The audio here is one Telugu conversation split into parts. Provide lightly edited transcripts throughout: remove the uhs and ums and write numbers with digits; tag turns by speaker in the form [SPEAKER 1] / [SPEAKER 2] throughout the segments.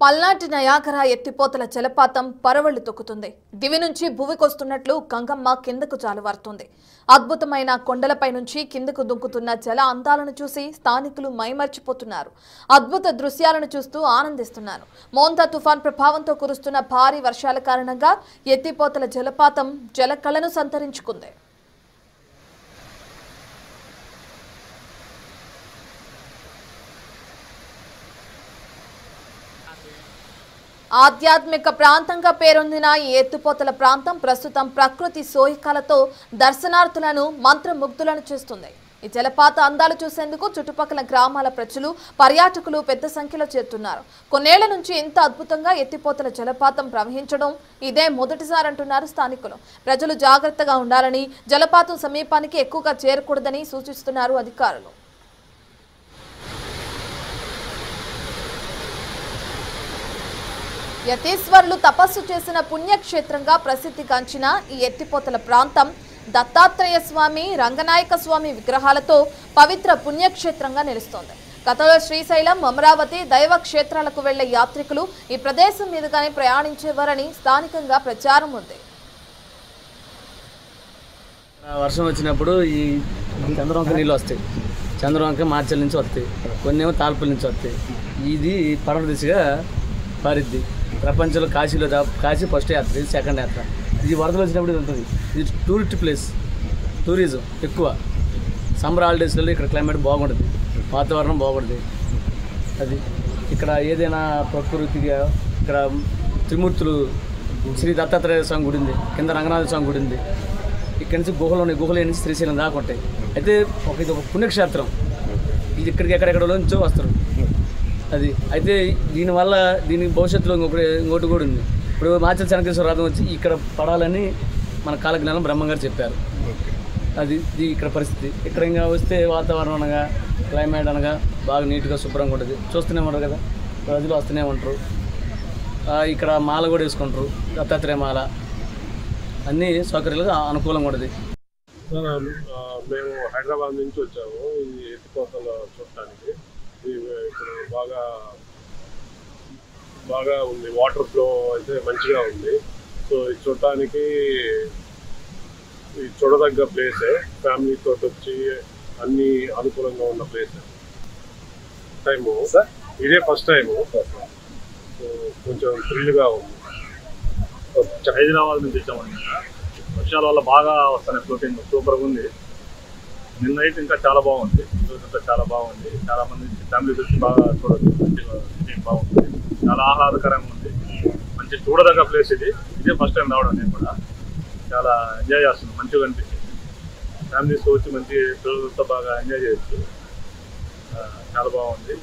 [SPEAKER 1] పల్నాటి నయాగరా ఎత్తిపోతల జలపాతం పరవళ్లు తొక్కుతుంది. దివి నుంచి భూమికొస్తున్నట్లు గంగమ్మ కిందకు జాలువారుతుంది. అద్భుతమైన కొండలపై నుంచి కిందకు దుంకుతున్న జల అందాలను చూసి స్థానికులు మైమర్చిపోతున్నారు. అద్భుత దృశ్యాలను చూస్తూ ఆనందిస్తున్నారు. మోంతా తుఫాన్ ప్రభావంతో కురుస్తున్న భారీ వర్షాల కారణంగా ఎత్తిపోతల జలపాతం జలకళను సంతరించుకుంది. ఆధ్యాత్మిక ప్రాంతంగా పేరొందిన ఈ ఎత్తిపోతల ప్రాంతం ప్రస్తుతం ప్రకృతి సోయికాలతో దర్శనార్థులను మంత్రముగ్ధులను చేస్తుంది. ఈ జలపాత అందాలు చూసేందుకు చుట్టుపక్కల గ్రామాల ప్రజలు, పర్యాటకులు పెద్ద సంఖ్యలో చేరుతున్నారు. కొన్నేళ్ల నుంచి ఇంత అద్భుతంగా ఎత్తిపోతల జలపాతం ప్రవహించడం ఇదే మొదటిసారంటున్నారు స్థానికులు. ప్రజలు జాగ్రత్తగా ఉండాలని, జలపాతం సమీపానికి ఎక్కువగా చేరకూడదని సూచిస్తున్నారు అధికారులు. యతీశ్వరులు తపస్సు చేసిన పుణ్యక్షేత్రంగా ప్రసిద్ధిగాంచిన ఈ ఎత్తిపోతల ప్రాంతం దత్తాత్రేయ స్వామి, రంగనాయక స్వామి విగ్రహాలతో పవిత్ర పుణ్యక్షేత్రంగా నిలుస్తోంది. గతంలో శ్రీశైలం, అమరావతి దైవ క్షేత్రాలకు వెళ్లే యాత్రికులు ఈ ప్రదేశం మీదుగానే ప్రయాణించేవారని స్థానికంగా ప్రచారం ఉంది.
[SPEAKER 2] వర్షం వచ్చినప్పుడు ఈ చంద్రవంక నీళ్ళు వస్తాయి. చంద్రవంక మార్చల నుంచి వస్తాయి, కొన్ని ఏమో తాల్పుల నుంచి వస్తాయి. ఇది పడవ దిశగా పారిద్ది. ప్రపంచంలో కాశీలో కాశీ ఫస్ట్ యాత్ర, ఇది సెకండ్ యాత్ర. ఇది వరదలు వచ్చినప్పుడు ఇది ఉంటుంది. ఇది టూరిస్ట్ ప్లేస్, టూరిజం ఎక్కువ. సమ్మర్ హాలిడేస్లలో ఇక్కడ క్లైమేట్ బాగుంటుంది, వాతావరణం బాగుంటుంది. అది ఇక్కడ ఏదైనా ప్రకృతిగా ఇక్కడ త్రిమూర్తులు, శ్రీ దత్తాత్రేయ స్వామి గుడి ఉంది, కింద రంగనాథ స్వామి గుడి ఉంది. ఇక్కడి నుంచి గుహలు ఉన్నాయి, గుహలు నుంచి శ్రీశైలం దాకా ఉంటాయి. అయితే ఇది ఒక పుణ్యక్షేత్రం. ఇది ఇక్కడికి ఎక్కడెక్కడో నుంచో వస్తారు. అది అయితే దీనివల్ల దీనికి భవిష్యత్తులో ఇంకోటి కూడా ఉంది. ఇప్పుడు మాచల చెనకేశ్వర రథం వచ్చి ఇక్కడ పడాలని మన కాలజ్ఞానం బ్రహ్మంగారు చెప్పారు. అది ఇక్కడ పరిస్థితి. ఇక్కడ ఇంకా వస్తే వాతావరణం అనగా క్లైమేట్ అనగా బాగా నీట్గా శుభ్రంగా ఉంటుంది. చూస్తూనే ఉంటారు కదా, ప్రజలు వస్తూనే ఉంటారు. ఇక్కడ మాల కూడా వేసుకుంటారు, దత్తాత్రేయ మాల. అన్నీ సౌకర్యాలుగా అనుకూలంగా ఉంటుంది.
[SPEAKER 3] మేము హైదరాబాద్ నుంచి వచ్చాము ఈ ఎత్తిపోతలు చూడటానికి. ఇప్పుడు బాగా ఉంది, వాటర్ ఫ్లో అయితే మంచిగా ఉంది. సో ఇది చూడటానికి చూడదగ్గ ప్లేసే. ఫ్యామిలీతో వచ్చి అన్ని అనుకూలంగా ఉన్న ప్లేస్. టైము ఇదే ఫస్ట్ టైము, కొంచెం థ్రిల్గా ఉంది.
[SPEAKER 4] హైదరాబాద్ నుంచి వచ్చామండి. వర్షాల వల్ల బాగా వస్తున్నాయి, ఫ్లోటింగ్ సూపర్గా ఉంది. నిన్న నైట్ ఇంకా చాలా బాగుంది, చాలా బాగుంది. చాలా మంది ఫ్యామిలీస్ వచ్చి బాగా చూడవచ్చు, మంచిగా బాగుంది, చాలా ఆహ్లాదకరంగా ఉంది. మంచి చూడదగ్గ ప్లేస్ ఇది. ఇదే ఫస్ట్ టైం రావడం. నేను కూడా చాలా ఎంజాయ్ చేస్తున్నాను, మంచిగా అనిపించింది. ఫ్యామిలీస్తో వచ్చి మంచి పిల్లలతో బాగా ఎంజాయ్ చేయొచ్చు. చాలా బాగుంది.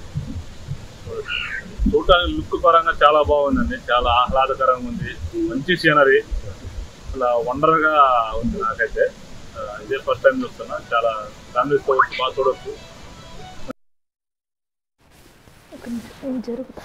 [SPEAKER 4] చూడటానికి లుక్ పరంగా చాలా బాగుందండి, చాలా ఆహ్లాదకరంగా ఉంది. మంచి సీనరీ, అలా వండర్గా ఉంది. నాకైతే ఇదే ఫస్ట్ టైం చూస్తున్నా. చాలా ఫ్యామిలీస్తో వచ్చి బాగా చూడవచ్చు.
[SPEAKER 1] జరుగుతుంది.